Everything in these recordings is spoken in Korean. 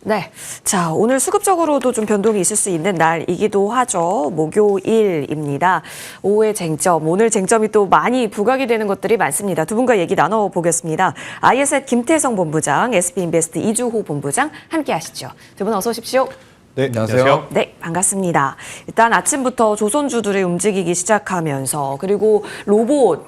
네. 자, 오늘 수급적으로도 좀 변동이 있을 수 있는 날이기도 하죠. 목요일입니다. 오후의 쟁점, 오늘 쟁점이 또 많이 부각이 되는 것들이 많습니다. 두 분과 얘기 나눠보겠습니다. ISET 김태성 본부장, SB인베스트 이주호 본부장 함께 하시죠. 두 분 어서 오십시오. 네, 안녕하세요. 네, 반갑습니다. 일단 아침부터 조선주들이 움직이기 시작하면서 그리고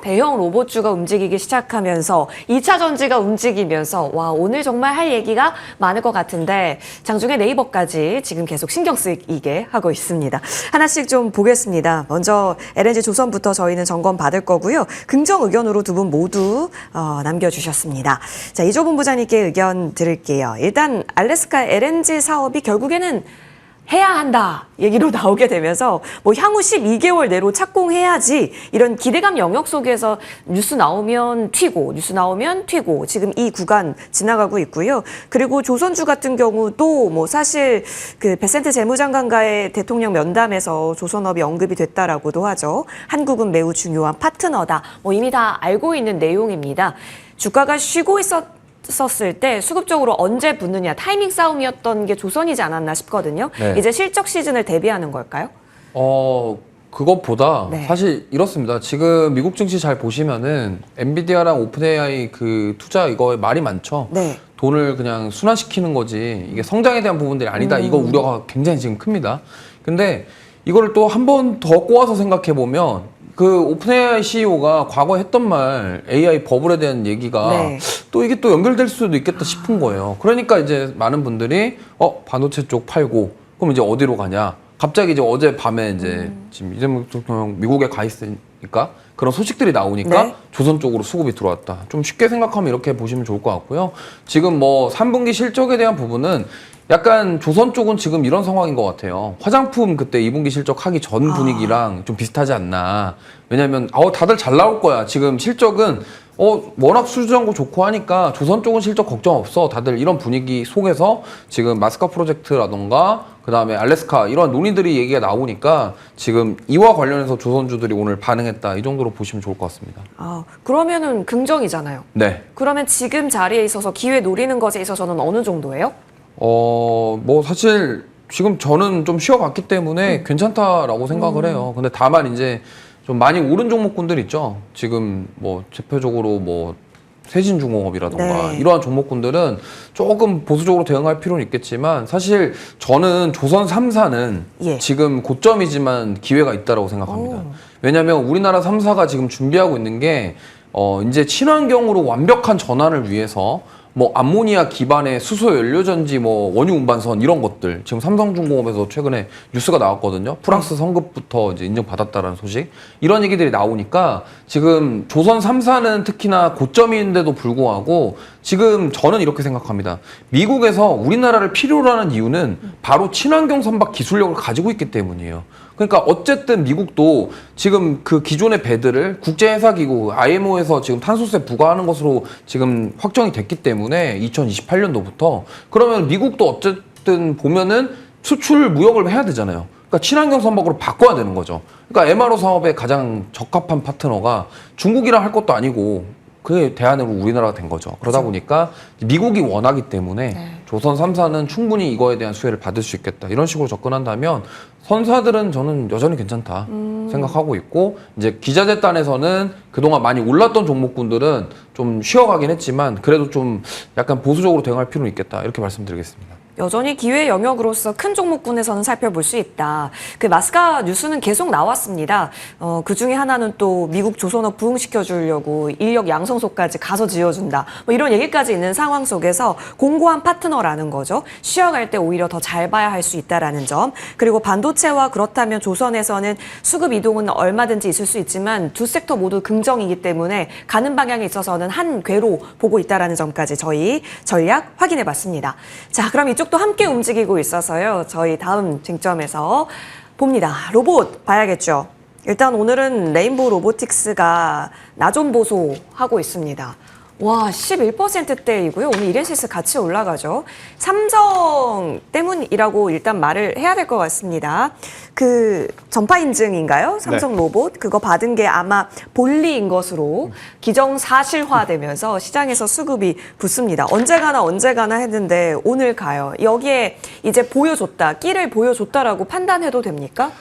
대형 로봇주가 움직이기 시작하면서 2차 전지가 움직이면서 와, 오늘 정말 할 얘기가 많을 것 같은데 장중에 네이버까지 지금 계속 신경 쓰이게 하고 있습니다. 하나씩 좀 보겠습니다. 먼저 LNG 조선부터 저희는 점검 받을 거고요. 긍정 의견으로 두 분 모두 남겨주셨습니다. 자, 이조 본부장님께 의견 들을게요. 일단 알래스카 LNG 사업이 결국에는 해야 한다 얘기로 나오게 되면서 뭐 향후 12개월 내로 착공해야지 이런 기대감 영역 속에서 뉴스 나오면 튀고 지금 이 구간 지나가고 있고요. 그리고 조선주 같은 경우도 뭐 사실 그 베센트 재무장관과의 대통령 면담에서 조선업이 언급이 됐다라고도 하죠. 한국은 매우 중요한 파트너다. 뭐 이미 다 알고 있는 내용입니다. 주가가 쉬고 있었을 때 수급적으로 언제 붙느냐 타이밍 싸움이었던 게 조선이지 않았나 싶거든요. 네. 이제 실적 시즌을 대비하는 걸까요? 그것보다 네. 사실 이렇습니다. 지금 미국 증시 잘 보시면은 엔비디아랑 오픈 AI 그 투자 이거에 말이 많죠. 네. 돈을 그냥 순환시키는 거지 이게 성장에 대한 부분들이 아니다. 이거 우려가 굉장히 지금 큽니다. 근데 이거를 또 한 번 더 꼬아서 생각해 보면 그 오픈 AI CEO가 과거에 했던 말 AI 버블에 대한 얘기가 네. 또 이게 또 연결될 수도 있겠다 싶은 거예요. 그러니까 이제 많은 분들이 반도체 쪽 팔고 그럼 이제 어디로 가냐? 갑자기 이제 어제 밤에 이제 지금 이재명 대통령 미국에 가 있으니까 그런 소식들이 나오니까 네. 조선 쪽으로 수급이 들어왔다. 좀 쉽게 생각하면 이렇게 보시면 좋을 것 같고요. 지금 뭐 3분기 실적에 대한 부분은 약간 조선 쪽은 지금 이런 상황인 것 같아요. 화장품 그때 2분기 실적 하기 전 분위기랑 좀 비슷하지 않나. 왜냐면 다들 잘 나올 거야. 지금 실적은 워낙 수주정고 좋고 하니까 조선 쪽은 실적 걱정 없어. 다들 이런 분위기 속에서 지금 마스카 프로젝트라던가 그다음에 알래스카 이런 논의들이 얘기가 나오니까 지금 이와 관련해서 조선주들이 오늘 반응했다. 이 정도로 보시면 좋을 것 같습니다. 그러면은 긍정이잖아요. 네. 그러면 지금 자리에 있어서 기회 노리는 것에 있어서는 어느 정도예요? 뭐 사실 지금 저는 좀 쉬어갔기 때문에 괜찮다라고 생각을 해요. 근데 다만 이제 좀 많이 오른 종목군들 있죠. 지금 뭐 대표적으로 뭐 세진중공업이라던가 네. 이러한 종목군들은 조금 보수적으로 대응할 필요는 있겠지만 사실 저는 조선 3사는 예. 지금 고점이지만 기회가 있다고 생각합니다. 왜냐하면 우리나라 3사가 지금 준비하고 있는 게 이제 친환경으로 완벽한 전환을 위해서 뭐 암모니아 기반의 수소 연료전지 뭐 원유 운반선 이런 것들 지금 삼성중공업에서 최근에 뉴스가 나왔거든요. 프랑스 성급부터 이제 인정받았다라는 소식 이런 얘기들이 나오니까 지금 조선 3사는 특히나 고점인데도 불구하고 지금 저는 이렇게 생각합니다. 미국에서 우리나라를 필요로 하는 이유는 바로 친환경 선박 기술력을 가지고 있기 때문이에요. 그러니까 어쨌든 미국도 지금 그 기존의 배들을 국제해사기구 IMO에서 지금 탄소세 부과하는 것으로 지금 확정이 됐기 때문에 2028년도부터 그러면 미국도 어쨌든 보면은 수출 무역을 해야 되잖아요. 그러니까 친환경 선박으로 바꿔야 되는 거죠. 그러니까 MRO 사업에 가장 적합한 파트너가 중국이랑 할 것도 아니고 그게 대안으로 우리나라가 된 거죠. 그러다 보니까 미국이 원하기 때문에 조선 3사는 충분히 이거에 대한 수혜를 받을 수 있겠다. 이런 식으로 접근한다면 선사들은 저는 여전히 괜찮다 생각하고 있고 이제 기자재단에서는 그동안 많이 올랐던 종목군들은 좀 쉬어가긴 했지만 그래도 좀 약간 보수적으로 대응할 필요는 있겠다. 이렇게 말씀드리겠습니다. 여전히 기회 영역으로서 큰 종목군에서는 살펴볼 수 있다. 그 마스카 뉴스는 계속 나왔습니다. 그 중에 하나는 또 미국 조선업 부흥시켜주려고 인력 양성소까지 가서 지어준다. 뭐 이런 얘기까지 있는 상황 속에서 공고한 파트너라는 거죠. 쉬어갈 때 오히려 더 잘 봐야 할 수 있다라는 점. 그리고 반도체와 그렇다면 조선에서는 수급 이동은 얼마든지 있을 수 있지만 두 섹터 모두 긍정이기 때문에 가는 방향에 있어서는 한 궤로 보고 있다라는 점까지 저희 전략 확인해봤습니다. 자, 그럼 이쪽 또 함께 움직이고 있어서요. 저희 다음 쟁점에서 봅니다. 로봇 봐야겠죠. 일단 오늘은 레인보우 로보틱스가 나좀 보소하고 있습니다. 와, 11%대이고요. 오늘 이렌시스 같이 올라가죠. 삼성 때문이라고 일단 말을 해야 될 것 같습니다. 그 전파 인증인가요? 삼성 네. 로봇 그거 받은 게 아마 본리인 것으로 기정사실화되면서 시장에서 수급이 붙습니다. 언제 가나 했는데 오늘 가요. 여기에 이제 보여줬다, 끼를 보여줬다라고 판단해도 됩니까?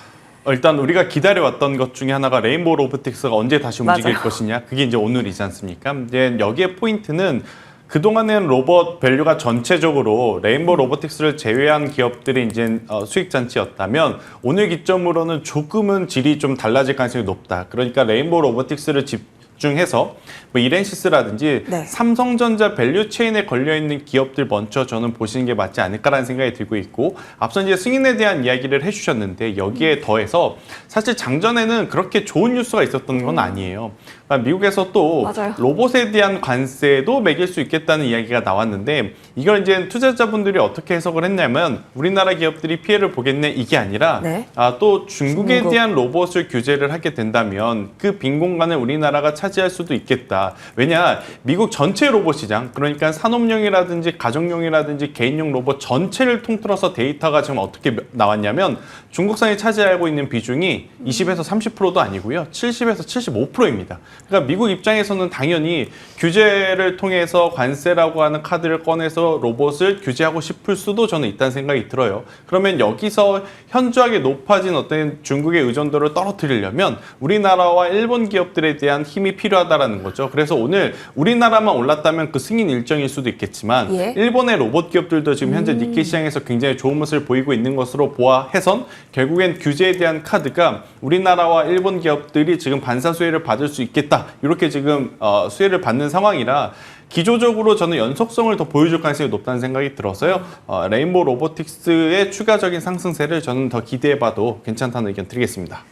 일단 우리가 기다려왔던 것 중에 하나가 레인보우 로보틱스가 언제 다시 움직일 맞아요. 것이냐. 그게 이제 오늘이지 않습니까? 이제 여기에 포인트는 그동안은 로봇 밸류가 전체적으로 레인보우 로보틱스를 제외한 기업들이 이제 수익 잔치였다면 오늘 기점으로는 조금은 질이 좀 달라질 가능성이 높다. 그러니까 레인보우 로보틱스를 집중해서 뭐 이렌시스라든지 네. 삼성전자 밸류 체인에 걸려 있는 기업들 먼저 저는 보시는 게 맞지 않을까라는 생각이 들고 있고, 앞서 이제 승인에 대한 이야기를 해주셨는데 여기에 더해서 사실 장전에는 그렇게 좋은 뉴스가 있었던 건 아니에요. 그러니까 미국에서 또 맞아요. 로봇에 대한 관세도 매길 수 있겠다는 이야기가 나왔는데, 이걸 이제 투자자분들이 어떻게 해석을 했냐면 우리나라 기업들이 피해를 보겠네 이게 아니라 네. 또 중국에 중국. 대한 로봇을 규제를 하게 된다면 그 빈 공간을 우리나라가 차지할 수도 있겠다. 왜냐, 미국 전체 로봇 시장, 그러니까 산업용이라든지 가정용이라든지 개인용 로봇 전체를 통틀어서 데이터가 지금 어떻게 나왔냐면 중국산이 차지하고 있는 비중이 20에서 30%도 아니고요. 70에서 75%입니다. 그러니까 미국 입장에서는 당연히 규제를 통해서 관세라고 하는 카드를 꺼내서 로봇을 규제하고 싶을 수도 저는 있다는 생각이 들어요. 그러면 여기서 현저하게 높아진 어떤 중국의 의존도를 떨어뜨리려면 우리나라와 일본 기업들에 대한 힘이 필요하다라는 거죠. 그래서 오늘 우리나라만 올랐다면 그 승인 일정일 수도 있겠지만 예. 일본의 로봇 기업들도 지금 현재 니케이 시장에서 굉장히 좋은 모습을 보이고 있는 것으로 보아해선 결국엔 규제에 대한 카드가 우리나라와 일본 기업들이 지금 반사 수혜를 받을 수 있겠다. 이렇게 지금 수혜를 받는 상황이라 기조적으로 저는 연속성을 더 보여줄 가능성이 높다는 생각이 들어서요. 레인보우 로보틱스의 추가적인 상승세를 저는 더 기대해봐도 괜찮다는 의견 드리겠습니다.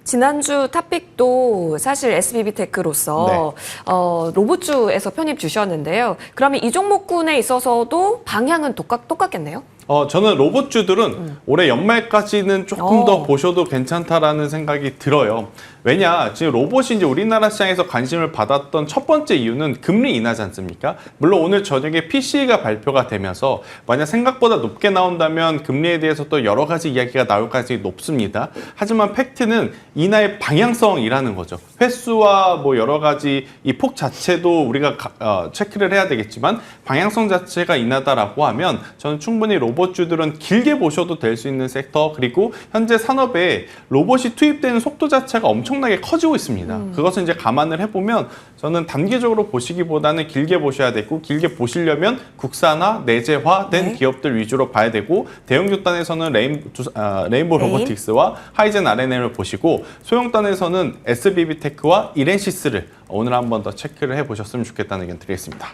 지난주 탑픽도 사실 SBB테크로서 로봇주에서 편입 주셨는데요. 그러면 이 종목군에 있어서도 방향은 똑같겠네요? 저는 로봇주들은 올해 연말까지는 조금 더 보셔도 괜찮다라는 생각이 들어요. 왜냐, 지금 로봇이 이제 우리나라 시장에서 관심을 받았던 첫 번째 이유는 금리 인하지 않습니까? 물론 오늘 저녁에 PC가 발표가 되면서 만약 생각보다 높게 나온다면 금리에 대해서 또 여러 가지 이야기가 나올 가능성이 높습니다. 하지만 팩트는 인하의 방향성이라는 거죠. 횟수와 뭐 여러 가지 이 폭 자체도 우리가 체크를 해야 되겠지만 방향성 자체가 인하다라고 하면 저는 충분히 로봇주들은 길게 보셔도 될 수 있는 섹터, 그리고 현재 산업에 로봇이 투입되는 속도 자체가 엄청나게 커지고 있습니다. 그것을 이제 감안을 해보면 저는 단기적으로 보시기보다는 길게 보셔야 되고, 길게 보시려면 국산화, 내재화된 네. 기업들 위주로 봐야 되고, 대형주단에서는 레인보우 로보틱스와 하이젠 R&M을 보시고, 소형단에서는 SBB테크와 이렌시스를 오늘 한번 더 체크를 해보셨으면 좋겠다는 의견 드리겠습니다.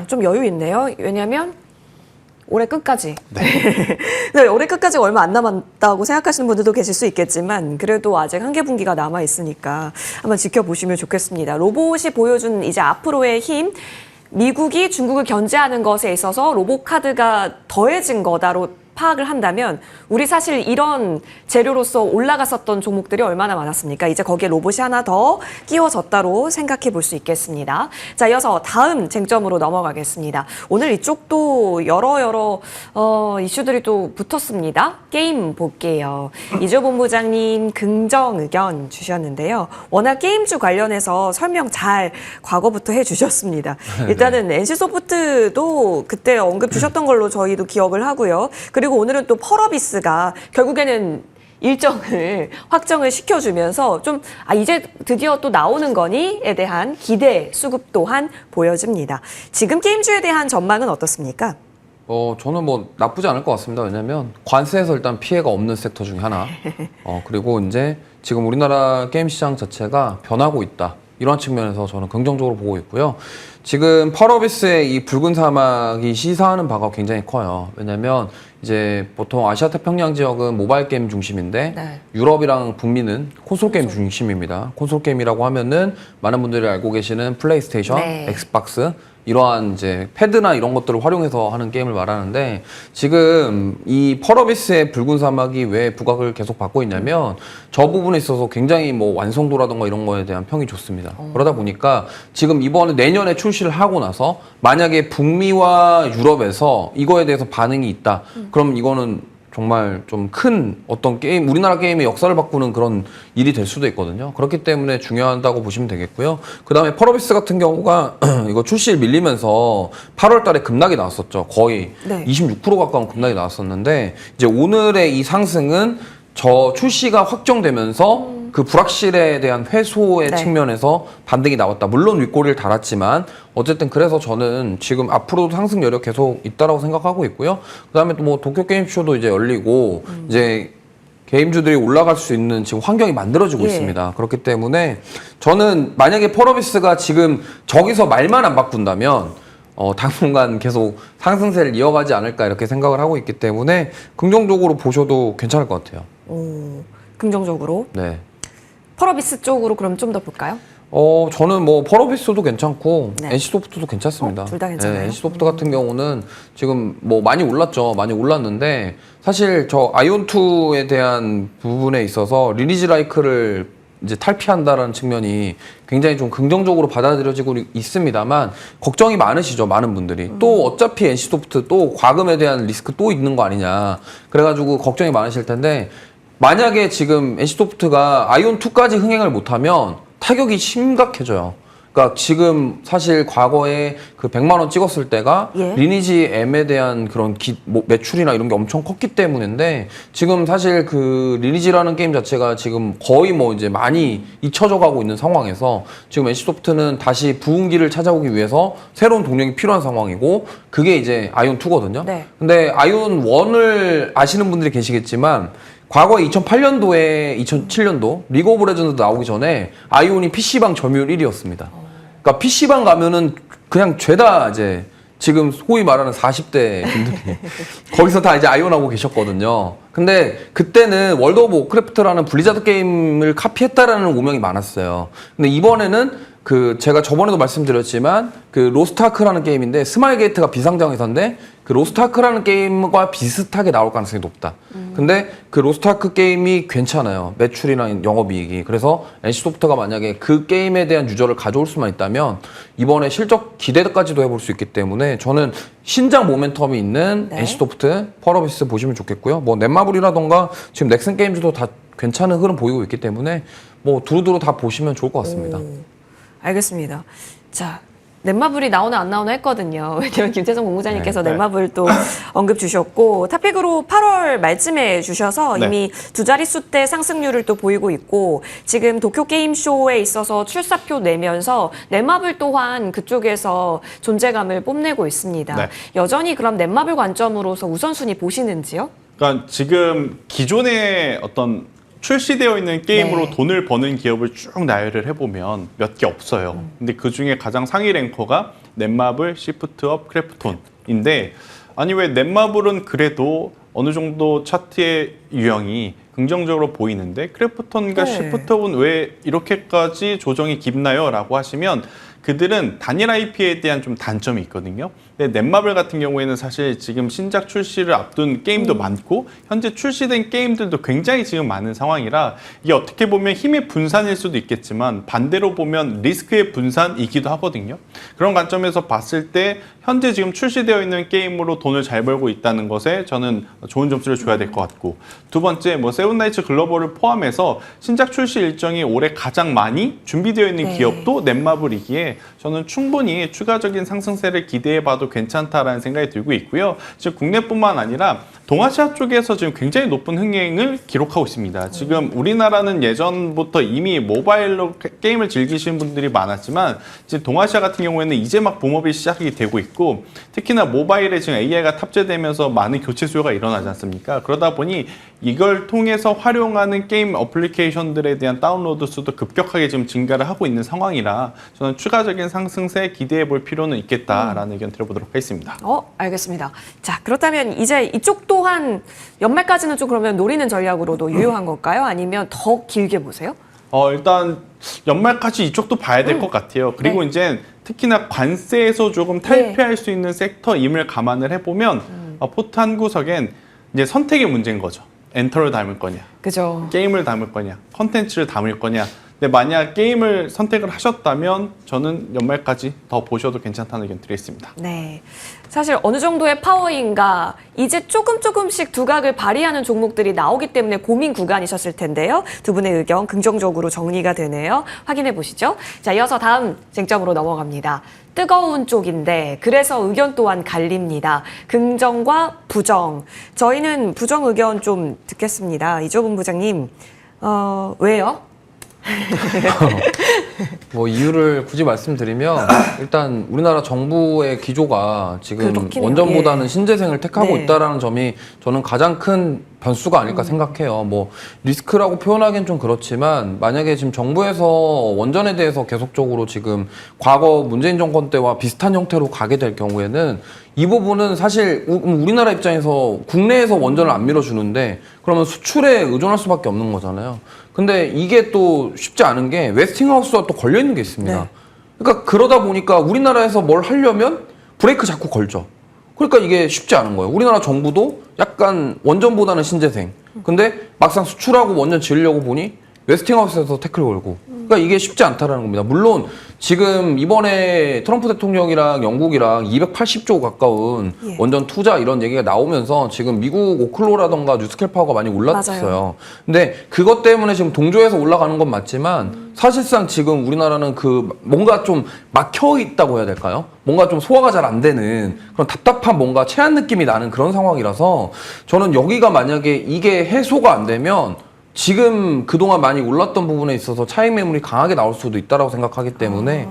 좀 여유 있네요. 왜냐하면 올해 끝까지. 네, 올해 끝까지 얼마 안 남았다고 생각하시는 분들도 계실 수 있겠지만 그래도 아직 한개 분기가 남아 있으니까 한번 지켜보시면 좋겠습니다. 로봇이 보여준 이제 앞으로의 힘, 미국이 중국을 견제하는 것에 있어서 로봇 카드가 더해진 거다로 파악을 한다면 우리 사실 이런 재료로서 올라갔었던 종목들이 얼마나 많았습니까? 이제 거기에 로봇이 하나 더 끼워졌다로 생각해 볼 수 있겠습니다. 자, 이어서 다음 쟁점으로 넘어가겠습니다. 오늘 이쪽도 여러 이슈들이 또 붙었습니다. 게임 볼게요. 이조 본부장님 긍정 의견 주셨는데요. 워낙 게임주 관련해서 설명 잘 과거부터 해주셨습니다. 일단은 NC소프트도 그때 언급 주셨던 걸로 저희도 기억을 하고요. 그리고 오늘은 또 펄어비스가 결국에는 일정을 확정을 시켜주면서 좀 이제 드디어 또 나오는 거니에 대한 기대 수급 또한 보여집니다. 지금 게임주에 대한 전망은 어떻습니까? 저는 뭐 나쁘지 않을 것 같습니다. 왜냐면 관세에서 일단 피해가 없는 섹터 중에 하나. 그리고 이제 지금 우리나라 게임 시장 자체가 변하고 있다. 이런 측면에서 저는 긍정적으로 보고 있고요. 지금 펄어비스의 이 붉은 사막이 시사하는 바가 굉장히 커요. 왜냐면 이제 보통 아시아 태평양 지역은 모바일 게임 중심인데 네. 유럽이랑 북미는 콘솔 게임 중심입니다. 콘솔 게임이라고 하면은 많은 분들이 알고 계시는 플레이스테이션, 네. 엑스박스 이러한 이제 패드나 이런 것들을 활용해서 하는 게임을 말하는데 지금 이 펄어비스의 붉은 사막이 왜 부각을 계속 받고 있냐면 저 부분에 있어서 굉장히 뭐 완성도라든가 이런 거에 대한 평이 좋습니다. 그러다 보니까 지금 이번에 내년에 출시를 하고 나서 만약에 북미와 유럽에서 이거에 대해서 반응이 있다. 그럼 이거는 정말 좀 큰 어떤 게임, 우리나라 게임의 역사를 바꾸는 그런 일이 될 수도 있거든요. 그렇기 때문에 중요하다고 보시면 되겠고요. 그 다음에 펄어비스 같은 경우가 이거 출시를 밀리면서 8월 달에 급락이 나왔었죠. 거의 네. 26% 가까운 급락이 나왔었는데 이제 오늘의 이 상승은 저 출시가 확정되면서 그 불확실에 대한 회소의 네. 측면에서 반등이 나왔다. 물론 윗꼬리를 달았지만 어쨌든 그래서 저는 지금 앞으로도 상승 여력 계속 있다라고 생각하고 있고요. 그다음에 또 뭐 도쿄 게임쇼도 이제 열리고 이제 게임주들이 올라갈 수 있는 지금 환경이 만들어지고 예. 있습니다. 그렇기 때문에 저는 만약에 펄어비스가 지금 저기서 말만 안 바꾼다면 당분간 계속 상승세를 이어가지 않을까 이렇게 생각을 하고 있기 때문에 긍정적으로 보셔도 괜찮을 것 같아요. 긍정적으로. 네. 펄어비스 쪽으로 그럼 좀 더 볼까요? 저는 뭐 펄어비스도 괜찮고 네. NC소프트도 괜찮습니다. 둘다 괜찮아요? 네, NC소프트 같은 경우는 지금 뭐 많이 올랐죠. 많이 올랐는데 사실 저 아이온2에 대한 부분에 있어서 리니지 라이크를 이제 탈피한다라는 측면이 굉장히 좀 긍정적으로 받아들여지고 있습니다만 걱정이 많으시죠. 많은 분들이. 또 어차피 NC소프트 또 과금에 대한 리스크 또 있는 거 아니냐. 그래가지고 걱정이 많으실 텐데 만약에 지금 NC소프트가 아이온2까지 흥행을 못하면 타격이 심각해져요. 그러니까 지금 사실 과거에 그 100만 원 찍었을 때가 예. 리니지 M에 대한 그런 뭐 매출이나 이런 게 엄청 컸기 때문인데 지금 사실 그 리니지라는 게임 자체가 지금 거의 뭐 이제 많이 잊혀져 가고 있는 상황에서 지금 NC소프트는 다시 부흥기를 찾아오기 위해서 새로운 동력이 필요한 상황이고 그게 이제 아이온2거든요. 네. 근데 아이온1을 아시는 분들이 계시겠지만 과거 2008년도에 2007년도 리그 오브 레전드 나오기 전에 아이온이 PC방 점유율 1위였습니다. 그러니까 PC방 가면은 그냥 죄다 이제 지금 소위 말하는 40대 분들이 거기서 다 이제 아이온하고 계셨거든요. 근데 그때는 월드 오브 워크래프트라는 블리자드 게임을 카피했다라는 오명이 많았어요. 근데 이번에는 그 제가 저번에도 말씀드렸지만 그 로스트아크라는 게임인데 스마일 게이트가 비상장에서인데 그 로스트아크라는 게임과 비슷하게 나올 가능성이 높다. 근데 그 로스트아크 게임이 괜찮아요. 매출이나 영업이익이. 그래서 NC소프트가 만약에 그 게임에 대한 유저를 가져올 수만 있다면 이번에 실적 기대까지도 해볼 수 있기 때문에 저는 신작 모멘텀이 있는 네. NC소프트, 펄어비스 보시면 좋겠고요. 뭐 넷마블이라던가 지금 넥슨 게임즈도 다 괜찮은 흐름 보이고 있기 때문에 뭐 두루두루 다 보시면 좋을 것 같습니다. 알겠습니다. 자, 넷마블이 나오나 안 나오나 했거든요. 왜냐면 김태성 본부장님께서 네. 넷마블 또 언급 주셨고 탑픽으로 8월 말쯤에 주셔서 네. 이미 두 자릿수 대 상승률을 또 보이고 있고 지금 도쿄 게임쇼에 있어서 출사표 내면서 넷마블 또한 그쪽에서 존재감을 뽐내고 있습니다. 네. 여전히 그럼 넷마블 관점으로서 우선순위 보시는지요? 그러니까 지금 기존의 어떤 출시되어 있는 게임으로 네. 돈을 버는 기업을 쭉 나열을 해보면 몇 개 없어요. 근데 그 중에 가장 상위 랭커가 넷마블, 시프트업, 크래프톤인데 아니 왜 넷마블은 그래도 어느 정도 차트의 유형이 긍정적으로 보이는데 크래프톤과 네. 시프트업은 왜 이렇게까지 조정이 깊나요? 라고 하시면 그들은 단일 IP에 대한 좀 단점이 있거든요. 근데 넷마블 같은 경우에는 사실 지금 신작 출시를 앞둔 게임도 많고 현재 출시된 게임들도 굉장히 지금 많은 상황이라 이게 어떻게 보면 힘의 분산일 수도 있겠지만 반대로 보면 리스크의 분산이기도 하거든요. 그런 관점에서 봤을 때 현재 지금 출시되어 있는 게임으로 돈을 잘 벌고 있다는 것에 저는 좋은 점수를 줘야 될 것 같고 두 번째 뭐 세븐나이츠 글로벌을 포함해서 신작 출시 일정이 올해 가장 많이 준비되어 있는 네. 기업도 넷마블이기에 저는 충분히 추가적인 상승세를 기대해봐도 괜찮다라는 생각이 들고 있고요. 지금 국내뿐만 아니라 동아시아 쪽에서 지금 굉장히 높은 흥행을 기록하고 있습니다. 지금 우리나라는 예전부터 이미 모바일로 게임을 즐기시는 분들이 많았지만 지금 동아시아 같은 경우에는 이제 막 붐업이 시작이 되고 있고 특히나 모바일에 지금 AI가 탑재되면서 많은 교체 수요가 일어나지 않습니까? 그러다 보니 이걸 통해서 활용하는 게임 어플리케이션들에 대한 다운로드 수도 급격하게 지금 증가를 하고 있는 상황이라 저는 추가적인 상승세 기대해 볼 필요는 있겠다라는 의견 드려보도록 하겠습니다. 알겠습니다. 자, 그렇다면 이제 이쪽 또한 연말까지는 좀 그러면 노리는 전략으로도 유효한 걸까요? 아니면 더 길게 보세요? 일단 연말까지 이쪽도 봐야 될 것 같아요. 그리고 네. 이제 특히나 관세에서 조금 탈피할 수 있는 섹터임을 감안을 해보면 포트 한 구석엔 이제 선택의 문제인 거죠. 엔터를 담을 거냐, 그죠. 게임을 담을 거냐, 컨텐츠를 담을 거냐. 근데 만약 게임을 선택을 하셨다면 저는 연말까지 더 보셔도 괜찮다는 의견 드리겠습니다. 네. 사실 어느 정도의 파워인가 이제 조금씩 두각을 발휘하는 종목들이 나오기 때문에 고민 구간이셨을 텐데요. 두 분의 의견 긍정적으로 정리가 되네요. 확인해 보시죠. 자, 이어서 다음 쟁점으로 넘어갑니다. 뜨거운 쪽인데 그래서 의견 또한 갈립니다. 긍정과 부정. 저희는 부정 의견 좀 듣겠습니다. 이조분 부장님, 왜요? 뭐 이유를 굳이 말씀드리면 일단 우리나라 정부의 기조가 지금 그렇긴 해요. 원전보다는 예. 신재생을 택하고 네. 있다라는 점이 저는 가장 큰 변수가 아닐까 생각해요. 뭐 리스크라고 표현하기엔 좀 그렇지만 만약에 지금 정부에서 원전에 대해서 계속적으로 지금 과거 문재인 정권 때와 비슷한 형태로 가게 될 경우에는 이 부분은 사실 우리나라 입장에서 국내에서 원전을 안 밀어주는데 그러면 수출에 의존할 수밖에 없는 거잖아요. 근데 이게 또 쉽지 않은 게 웨스팅하우스와 또 걸려 있는 게 있습니다. 네. 그러니까 그러다 보니까 우리나라에서 뭘 하려면 브레이크 자꾸 걸죠. 그러니까 이게 쉽지 않은 거예요. 우리나라 정부도 약간 원전보다는 신재생. 근데 막상 수출하고 원전 지으려고 보니 웨스팅하우스에서 태클 걸고. 그러니까 이게 쉽지 않다라는 겁니다. 물론 지금 이번에 트럼프 대통령이랑 영국이랑 280조 가까운 예. 원전 투자 이런 얘기가 나오면서 지금 미국 오클로라던가 뉴스캘 파워가 많이 올랐어요. 맞아요. 근데 그것 때문에 지금 동조해서 올라가는 건 맞지만 사실상 지금 우리나라는 그 뭔가 좀 막혀 있다고 해야 될까요? 뭔가 좀 소화가 잘 안 되는 그런 답답한 뭔가 체한 느낌이 나는 그런 상황이라서 저는 여기가 만약에 이게 해소가 안 되면 지금 그동안 많이 올랐던 부분에 있어서 차익 매물이 강하게 나올 수도 있다라고 생각하기 때문에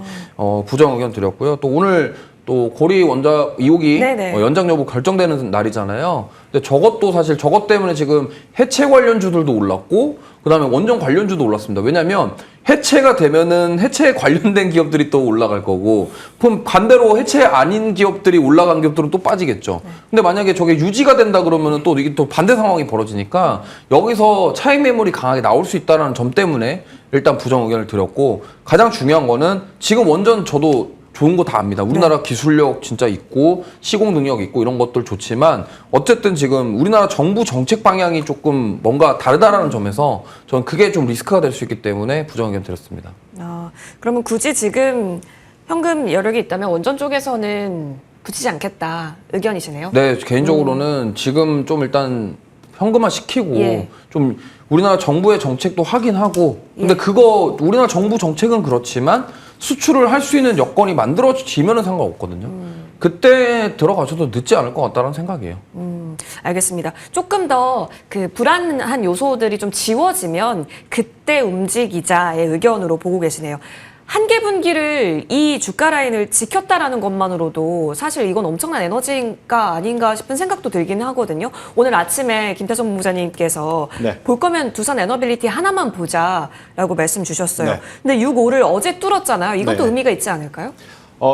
부정 의견 드렸고요. 또 오늘 또 고리 원자 2호기 네네. 연장 여부 결정되는 날이잖아요. 근데 저것도 사실 저것 때문에 지금 해체 관련주들도 올랐고 그다음에 원전 관련주도 올랐습니다. 왜냐하면 해체가 되면은 해체에 관련된 기업들이 또 올라갈 거고 그럼 반대로 해체 아닌 기업들이 올라간 기업들은 또 빠지겠죠. 근데 만약에 저게 유지가 된다 그러면은 또 이게 또 반대 상황이 벌어지니까 여기서 차익 매물이 강하게 나올 수 있다는 점 때문에 일단 부정 의견을 드렸고 가장 중요한 거는 지금 원전 저도 좋은 거 다 압니다. 우리나라 기술력 진짜 있고 시공 능력 있고 이런 것들 좋지만 어쨌든 지금 우리나라 정부 정책 방향이 조금 뭔가 다르다라는 점에서 저는 그게 좀 리스크가 될 수 있기 때문에 부정 의견 드렸습니다. 그러면 굳이 지금 현금 여력이 있다면 원전 쪽에서는 붙이지 않겠다 의견이시네요. 네, 개인적으로는 지금 좀 일단 현금화 시키고 예. 좀 우리나라 정부의 정책도 확인하고 근데 그거 우리나라 정부 정책은 그렇지만 수출을 할 수 있는 여건이 만들어지면은 상관없거든요. 그때 들어가셔도 늦지 않을 것 같다는 생각이에요. 알겠습니다. 조금 더 그 불안한 요소들이 좀 지워지면 그때 움직이자의 의견으로 보고 계시네요. 한계 분기를 이 주가 라인을 지켰다라는 것만으로도 사실 이건 엄청난 에너지가 아닌가 싶은 생각도 들긴 하거든요. 오늘 아침에 김태성 본부장님께서 네. 볼 거면 두산 에너빌리티 하나만 보자라고 말씀 주셨어요. 네. 근데 6,5를 어제 뚫었잖아요. 이것도 네. 의미가 있지 않을까요?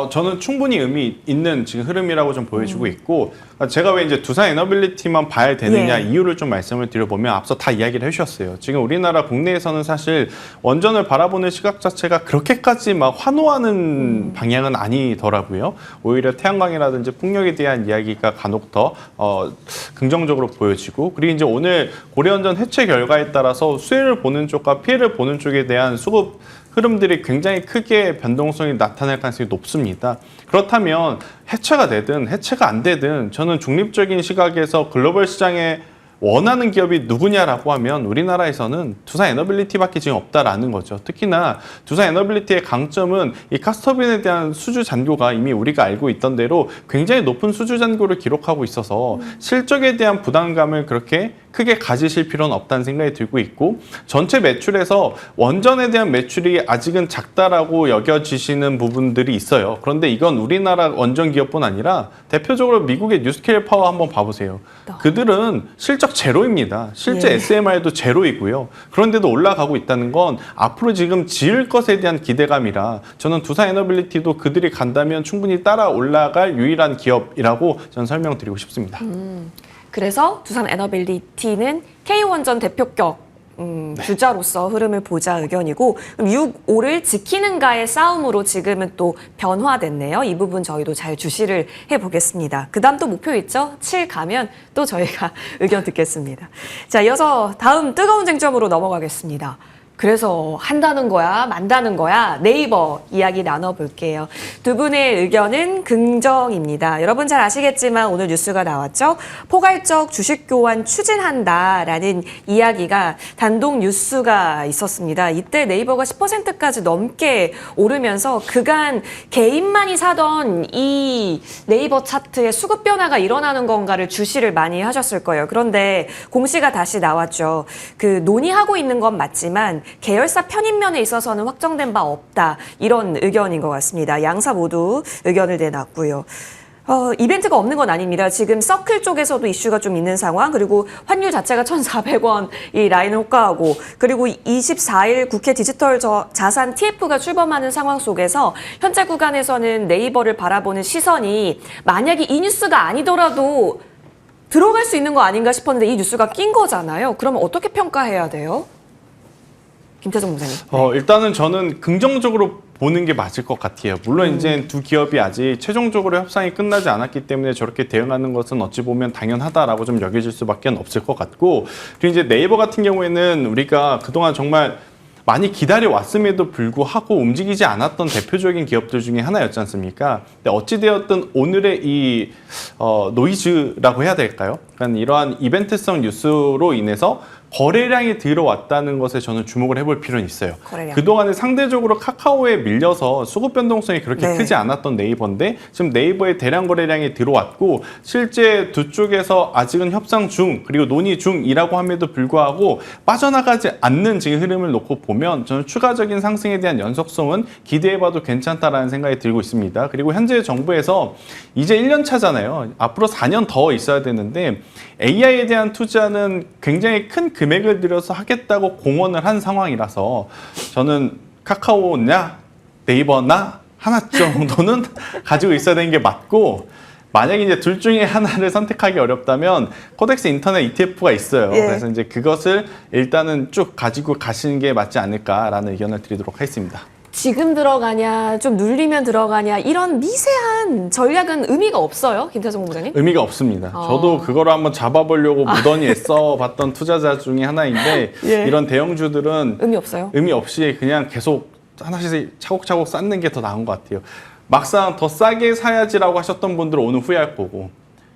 저는 충분히 의미 있는 지금 흐름이라고 좀 보여주고 있고 제가 왜 이제 두산 에너빌리티만 봐야 되느냐 예. 이유를 좀 말씀을 드려보면 앞서 다 이야기를 해주셨어요. 지금 우리나라 국내에서는 사실 원전을 바라보는 시각 자체가 그렇게까지 막 환호하는 방향은 아니더라고요. 오히려 태양광이라든지 풍력에 대한 이야기가 간혹 더 긍정적으로 보여지고 그리고 이제 오늘 고려원전 해체 결과에 따라서 수혜를 보는 쪽과 피해를 보는 쪽에 대한 수급 흐름들이 굉장히 크게 변동성이 나타날 가능성이 높습니다. 그렇다면 해체가 되든 해체가 안 되든 저는 중립적인 시각에서 글로벌 시장에 원하는 기업이 누구냐라고 하면 우리나라에서는 두산 에너빌리티밖에 지금 없다라는 거죠. 특히나 두산 에너빌리티의 강점은 이 가스터빈에 대한 수주 잔고가 이미 우리가 알고 있던 대로 굉장히 높은 수주 잔고를 기록하고 있어서 실적에 대한 부담감을 그렇게 크게 가지실 필요는 없다는 생각이 들고 있고 전체 매출에서 원전에 대한 매출이 아직은 작다라고 여겨지시는 부분들이 있어요. 그런데 이건 우리나라 원전 기업뿐 아니라 대표적으로 미국의 뉴스케일 파워 한번 봐보세요. 그들은 실적 제로입니다. 실제 예. SMR도 제로이고요. 그런데도 올라가고 있다는 건 앞으로 지금 지을 것에 대한 기대감이라 저는 두산 에너빌리티도 그들이 간다면 충분히 따라 올라갈 유일한 기업이라고 저는 설명드리고 싶습니다. 그래서 두산 에너빌리티는 K원전 대표격 주자로서 흐름을 보자 의견이고, 그럼 6, 5를 지키는가의 싸움으로 지금은 또 변화됐네요. 이 부분 저희도 잘 주시를 해보겠습니다. 그 다음 또 목표 있죠? 7 가면 또 저희가 의견 듣겠습니다. 자, 이어서 다음 뜨거운 쟁점으로 넘어가겠습니다. 그래서 한다는 거야, 만다는 거야, 네이버 이야기 나눠볼게요. 두 분의 의견은 긍정입니다. 여러분 잘 아시겠지만 오늘 뉴스가 나왔죠? 포괄적 주식 교환 추진한다라는 이야기가 단독 뉴스가 있었습니다. 이때 네이버가 10%까지 넘게 오르면서 그간 개인만이 사던 이 네이버 차트에 수급 변화가 일어나는 건가를 주시를 많이 하셨을 거예요. 그런데 공시가 다시 나왔죠. 그 논의하고 있는 건 맞지만 계열사 편입면에 있어서는 확정된 바 없다. 이런 의견인 것 같습니다. 양사 모두 의견을 내놨고요. 이벤트가 없는 건 아닙니다. 지금 서클 쪽에서도 이슈가 좀 있는 상황, 그리고 환율 자체가 1,400원 이 라인을 호가하고, 그리고 24일 국회 디지털 자산 TF가 출범하는 상황 속에서 현재 구간에서는 네이버를 바라보는 시선이 만약에 이 뉴스가 아니더라도 들어갈 수 있는 거 아닌가 싶었는데 이 뉴스가 낀 거잖아요. 그러면 어떻게 평가해야 돼요? 김태성 목사님. 일단은 저는 긍정적으로 보는 게 맞을 것 같아요. 물론 이제 두 기업이 아직 최종적으로 협상이 끝나지 않았기 때문에 저렇게 대응하는 것은 어찌 보면 당연하다라고 좀 여겨질 수밖에 없을 것 같고, 그리고 이제 네이버 같은 경우에는 우리가 그동안 정말 많이 기다려왔음에도 불구하고 움직이지 않았던 대표적인 기업들 중에 하나였지 않습니까? 근데 어찌되었든 오늘의 이 노이즈라고 해야 될까요? 그러니까 이러한 이벤트성 뉴스로 인해서 거래량이 들어왔다는 것에 저는 주목을 해볼 필요는 있어요. 거래량. 그동안에 상대적으로 카카오에 밀려서 수급 변동성이 그렇게 네. 크지 않았던 네이버인데 지금 네이버에 대량 거래량이 들어왔고, 실제 두 쪽에서 아직은 협상 중 그리고 논의 중이라고 함에도 불구하고 빠져나가지 않는 지금 흐름을 놓고 보면 저는 추가적인 상승에 대한 연속성은 기대해봐도 괜찮다라는 생각이 들고 있습니다. 그리고 현재 정부에서 이제 1년 차잖아요. 앞으로 4년 더 있어야 되는데 AI에 대한 투자는 굉장히 큰 금액을 들여서 하겠다고 공언을 한 상황이라서 저는 카카오냐 네이버나 하나 정도는 가지고 있어야 되는 게 맞고, 만약에 이제 둘 중에 하나를 선택하기 어렵다면 코덱스 인터넷 ETF가 있어요. 예. 그래서 이제 그것을 일단은 쭉 가지고 가시는 게 맞지 않을까라는 의견을 드리도록 하겠습니다. 지금 들어가냐, 좀 눌리면 들어가냐, 이런 미세한 전략은 의미가 없어요, 김태성 본부장님? 의미가 없습니다. 저도 그거를 한번 잡아보려고 무던히 애써봤던 투자자 중에 하나인데 예. 이런 대형주들은 의미 없어요? 의미 없이 그냥 계속 하나씩 차곡차곡 쌓는 게 더 나은 것 같아요. 막상 더 싸게 사야지라고 하셨던 분들은 오늘 후회할 거고,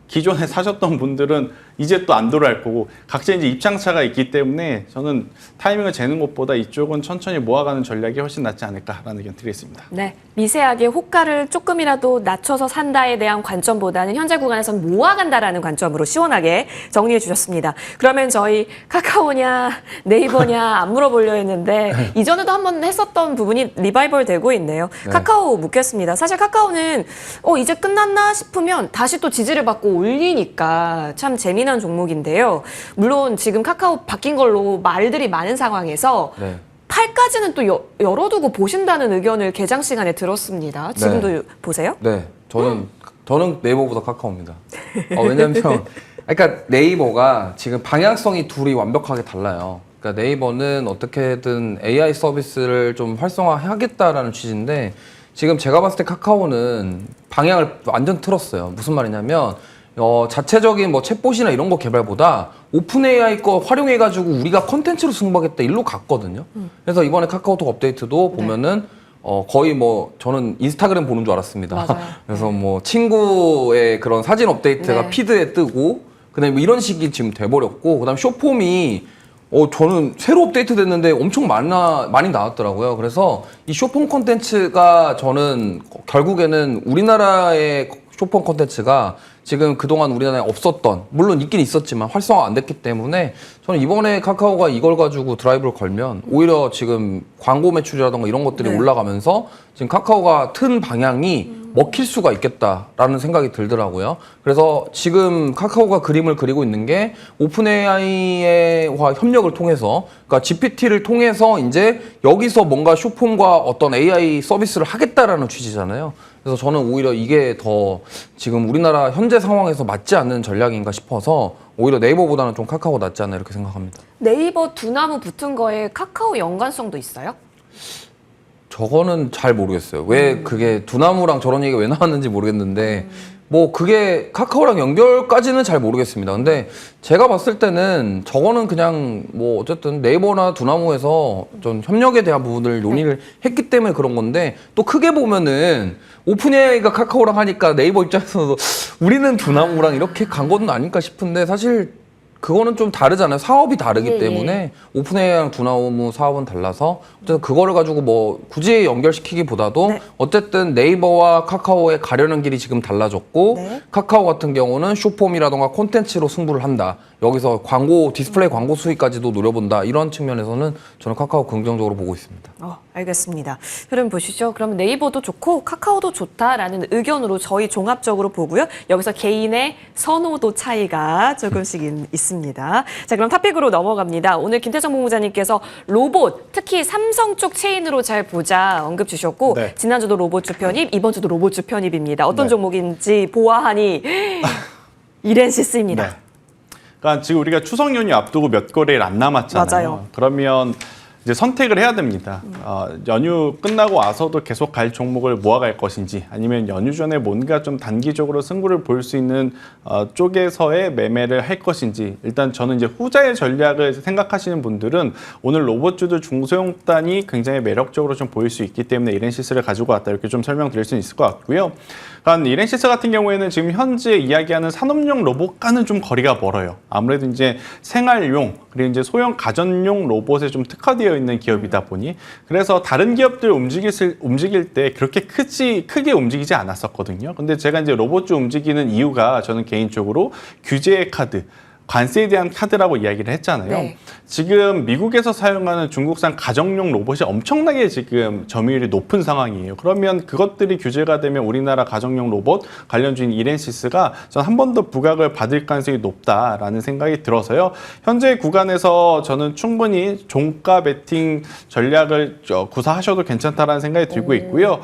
기존에 사셨던 분들은 이제 또 안 돌아갈 거고, 각자 이제 입장차가 있기 때문에 저는 타이밍을 재는 것보다 이쪽은 천천히 모아가는 전략이 훨씬 낫지 않을까라는 의견 드리겠습니다. 네, 미세하게 호가를 조금이라도 낮춰서 산다에 대한 관점보다는 현재 구간에서는 모아간다라는 관점으로 시원하게 정리해 주셨습니다. 그러면 저희 카카오냐 네이버냐 안 물어보려 했는데 이전에도 한번 했었던 부분이 리바이벌 되고 있네요. 네. 카카오 묻겠습니다. 사실 카카오는 이제 끝났나 싶으면 다시 또 지지를 받고 올리니까 참 재미난 종목인데요. 물론 지금 카카오 바뀐 걸로 말들이 많은 상황에서 네. 8까지는 또 열어두고 보신다는 의견을 개장 시간에 들었습니다. 지금도 네. 보세요? 네, 저는 네이버보다 카카오입니다. 왜냐면 그러니까 네이버가 지금 방향성이 둘이 완벽하게 달라요. 그러니까 네이버는 어떻게든 AI 서비스를 좀 활성화하겠다라는 취지인데 지금 제가 봤을 때 카카오는 방향을 완전 틀었어요. 무슨 말이냐면 자체적인 뭐 챗봇이나 이런 거 개발보다 오픈 AI 거 활용해가지고 우리가 컨텐츠로 승부하겠다 일로 갔거든요. 그래서 이번에 카카오톡 업데이트도 보면은 거의 뭐 저는 인스타그램 보는 줄 알았습니다. 맞아요. 그래서 뭐 친구의 그런 사진 업데이트가 네. 피드에 뜨고 그다음에 뭐 이런 식이 지금 돼버렸고 그다음 쇼폼이 저는 새로 업데이트 됐는데 엄청 많이 나왔더라고요. 그래서 이 쇼폼 콘텐츠가 저는 결국에는 우리나라의 쇼폼 콘텐츠가 지금 그동안 우리나라에 없었던, 물론 있긴 있었지만 활성화 안 됐기 때문에 저는 이번에 카카오가 이걸 가지고 드라이브를 걸면 오히려 지금 광고 매출이라던가 이런 것들이 네. 올라가면서 지금 카카오가 튼 방향이 먹힐 수가 있겠다라는 생각이 들더라고요. 그래서 지금 카카오가 그림을 그리고 있는 게 오픈 AI와 협력을 통해서, 그러니까 GPT를 통해서 이제 여기서 뭔가 쇼폼과 어떤 AI 서비스를 하겠다라는 취지잖아요. 그래서 저는 오히려 이게 더 지금 우리나라 현재 현재 상황에서 맞지 않는 전략인가 싶어서 오히려 네이버보다는 좀 카카오가 낫지 않나 이렇게 생각합니다. 네이버 두나무 붙은 거에 카카오 연관성도 있어요? 저거는 잘 모르겠어요. 왜 그게 두나무랑 저런 얘기가 왜 나왔는지 모르겠는데 뭐 그게 카카오랑 연결까지는 잘 모르겠습니다. 근데 제가 봤을 때는 저거는 그냥 뭐 어쨌든 네이버나 두나무에서 좀 협력에 대한 부분을 논의를 했기 때문에 그런 건데 또 크게 보면은 오픈AI가 카카오랑 하니까 네이버 입장에서도 우리는 두나무랑 이렇게 간 건 아닐까 싶은데 사실 그거는 좀 다르잖아요. 사업이 다르기 예, 때문에 오픈AI랑 두나무 사업은 달라서 어쨌든 그거를 가지고 뭐 굳이 연결시키기보다도 네. 어쨌든 네이버와 카카오의 가려는 길이 지금 달라졌고 네. 카카오 같은 경우는 쇼폼이라던가 콘텐츠로 승부를 한다. 여기서 광고 디스플레이 광고 수익까지도 노려본다. 이런 측면에서는 저는 카카오 긍정적으로 보고 있습니다. 알겠습니다. 흐름 보시죠. 그럼 네이버도 좋고 카카오도 좋다라는 의견으로 저희 종합적으로 보고요. 여기서 개인의 선호도 차이가 조금씩 있습니다. 자, 그럼 탑픽으로 넘어갑니다. 오늘 김태정 본부장님께서 로봇, 특히 삼성 쪽 체인으로 잘 보자 언급 주셨고 네. 지난주도 로봇주 편입, 이번 주도 로봇주 편입입니다. 어떤 네. 종목인지 보아하니 이렌시스입니다. 네. 그러니까 지금 우리가 추석 연휴 앞두고 몇 거래일 안 남았잖아요. 맞아요. 그러면 이제 선택을 해야 됩니다. 연휴 끝나고 와서도 계속 갈 종목을 모아갈 것인지 아니면 연휴 전에 뭔가 좀 단기적으로 승부를 볼 수 있는 쪽에서의 매매를 할 것인지 일단 저는 이제 후자의 전략을 생각하시는 분들은 오늘 로봇주들 중소형단이 굉장히 매력적으로 좀 보일 수 있기 때문에 이렌시스를 가지고 왔다 이렇게 좀 설명드릴 수 있을 것 같고요. 그러니까 이렌시스 같은 경우에는 지금 현재 이야기하는 산업용 로봇과는 좀 거리가 멀어요. 아무래도 이제 생활용 그리고 이제 소형 가전용 로봇에 좀 특화되어 있는 기업이다 보니 그래서 다른 기업들 움직일 때 그렇게 크게 움직이지 않았었거든요. 근데 제가 이제 로봇주 움직이는 이유가 저는 개인적으로 규제의 카드, 관세에 대한 카드라고 이야기를 했잖아요. 네. 지금 미국에서 사용하는 중국산 가정용 로봇이 엄청나게 지금 점유율이 높은 상황이에요. 그러면 그것들이 규제가 되면 우리나라 가정용 로봇 관련주인 이렌시스가 전 한 번 더 부각을 받을 가능성이 높다라는 생각이 들어서요. 현재 구간에서 저는 충분히 종가 베팅 전략을 구사하셔도 괜찮다라는 생각이 들고 있고요.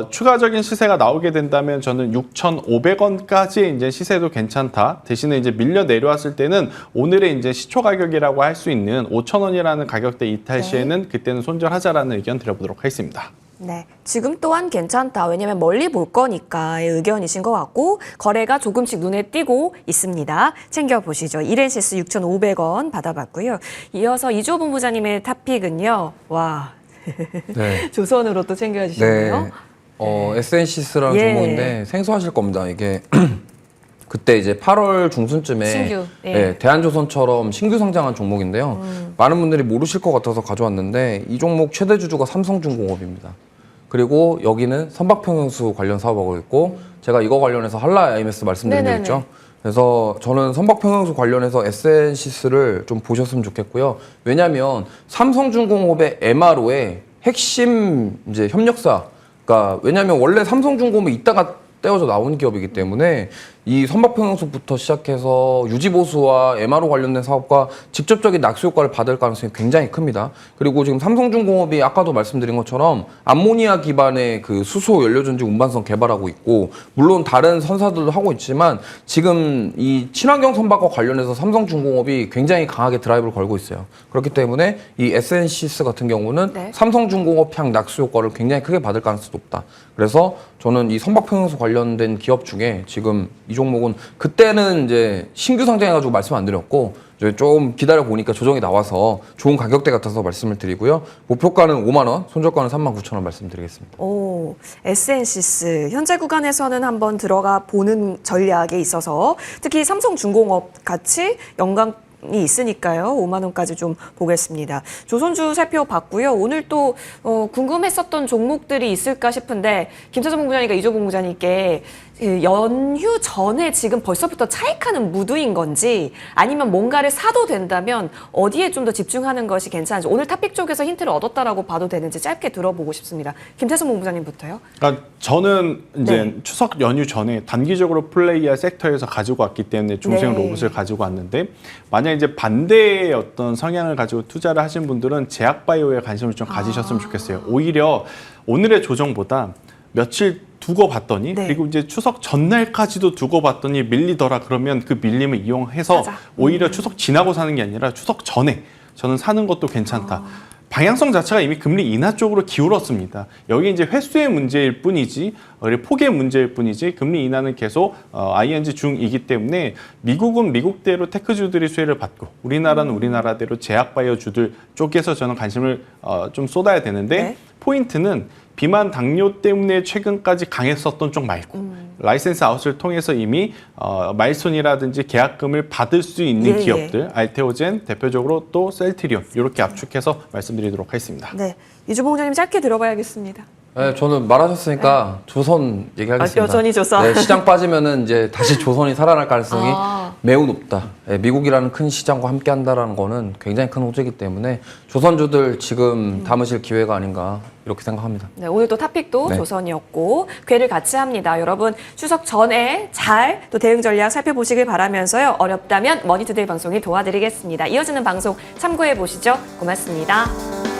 추가적인 시세가 나오게 된다면 저는 6,500원까지 이제 시세도 괜찮다. 대신에 이제 밀려 내려왔을 때는 오늘의 이제 시초 가격이라고 할 수 있는 5,000원이라는 가격대 이탈 시에는 그때는 손절하자라는 의견 드려보도록 하겠습니다. 네, 지금 또한 괜찮다. 왜냐면 멀리 볼 거니까의 의견이신 것 같고 거래가 조금씩 눈에 띄고 있습니다. 챙겨보시죠. 이렌시스 6,500원 받아봤고요. 이어서 이주호 본부장님의 탑픽은요. 와, 네. 조선으로 또 챙겨주셨네요. SNCS라는 예. 종목인데 생소하실 겁니다. 이게 그때 이제 8월 중순쯤에 신규, 예. 대한조선처럼 신규 상장한 종목인데요. 많은 분들이 모르실 것 같아서 가져왔는데 이 종목 최대 주주가 삼성중공업입니다. 그리고 여기는 선박평형수 관련 사업하고 있고 제가 이거 관련해서 한라 IMS 말씀드린 적 있죠. 그래서 저는 선박평형수 관련해서 SNCS를 좀 보셨으면 좋겠고요. 왜냐하면 삼성중공업의 MRO의 핵심 이제 협력사가 왜냐하면 원래 삼성중공업이 있다가 떼어져 나온 기업이기 때문에 이 선박평형수부터 시작해서 유지보수와 MRO 관련된 사업과 직접적인 낙수 효과를 받을 가능성이 굉장히 큽니다. 그리고 지금 삼성중공업이 아까도 말씀드린 것처럼 암모니아 기반의 그 수소 연료전지 운반선 개발하고 있고 물론 다른 선사들도 하고 있지만 지금 이 친환경 선박과 관련해서 삼성중공업이 굉장히 강하게 드라이브를 걸고 있어요. 그렇기 때문에 이 SNCS 같은 경우는 네. 삼성중공업 향 낙수 효과를 굉장히 크게 받을 가능성이 높다. 그래서 저는 이 선박평형수 관련된 기업 중에 지금 이 종목은 그때는 이제 신규 상장해가지고 말씀 안 드렸고 이제 좀 기다려 보니까 조정이 나와서 좋은 가격대 같아서 말씀을 드리고요. 목표가는 5만 원, 손절가는 39,000원 말씀드리겠습니다. 오, SNCS 현재 구간에서는 한번 들어가 보는 전략에 있어서 특히 삼성중공업 같이 연관이 있으니까요. 5만 원까지 좀 보겠습니다. 조선주 살펴봤고요. 오늘 또 궁금했었던 종목들이 있을까 싶은데 김태정 본부장님과 이조 본부장님께 연휴 전에 지금 벌써부터 차익하는 무드인 건지 아니면 뭔가를 사도 된다면 어디에 좀 더 집중하는 것이 괜찮은지 오늘 탑픽 쪽에서 힌트를 얻었다라고 봐도 되는지 짧게 들어보고 싶습니다. 김태성 본부장님부터요. 그러니까 저는 이제 네. 추석 연휴 전에 단기적으로 플레이할 섹터에서 가지고 왔기 때문에 중소형 네. 로봇을 가지고 왔는데 만약 이제 반대의 어떤 성향을 가지고 투자를 하신 분들은 제약바이오에 관심을 좀 가지셨으면 좋겠어요. 오히려 오늘의 조정보다 며칠 두고 봤더니 네. 그리고 이제 추석 전날까지도 두고 봤더니 밀리더라 그러면 그 밀림을 이용해서 사자. 오히려 추석 지나고 사는 게 아니라 추석 전에 저는 사는 것도 괜찮다. 방향성 자체가 이미 금리 인하 쪽으로 기울었습니다. 여기 이제 횟수의 문제일 뿐이지, 폭의 문제일 뿐이지, 금리 인하는 계속 ING 중이기 때문에 미국은 미국대로 테크주들이 수혜를 받고 우리나라는 우리나라대로 제약바이오주들 쪽에서 저는 관심을 좀 쏟아야 되는데 네. 포인트는 비만 당뇨 때문에 최근까지 강했었던 쪽 말고 라이센스 아웃을 통해서 이미 마일스톤이라든지 계약금을 받을 수 있는 예, 기업들, 알테오젠 대표적으로 또 셀트리온 이렇게 압축해서 말씀드리도록 하겠습니다. 네. 이주봉자님 짧게 들어봐야겠습니다. 네, 저는 말하셨으니까 조선 얘기하겠습니다. 여전히 조선. 네, 시장 빠지면은 이제 다시 조선이 살아날 가능성이 매우 높다. 네, 미국이라는 큰 시장과 함께 한다라는 거는 굉장히 큰 호재이기 때문에 조선주들 지금 담으실 기회가 아닌가 이렇게 생각합니다. 네, 오늘 또 탑픽도 네. 조선이었고 궤를 같이 합니다. 여러분 추석 전에 잘 또 대응 전략 살펴보시길 바라면서요. 어렵다면 머니투데이 방송이 도와드리겠습니다. 이어지는 방송 참고해 보시죠. 고맙습니다.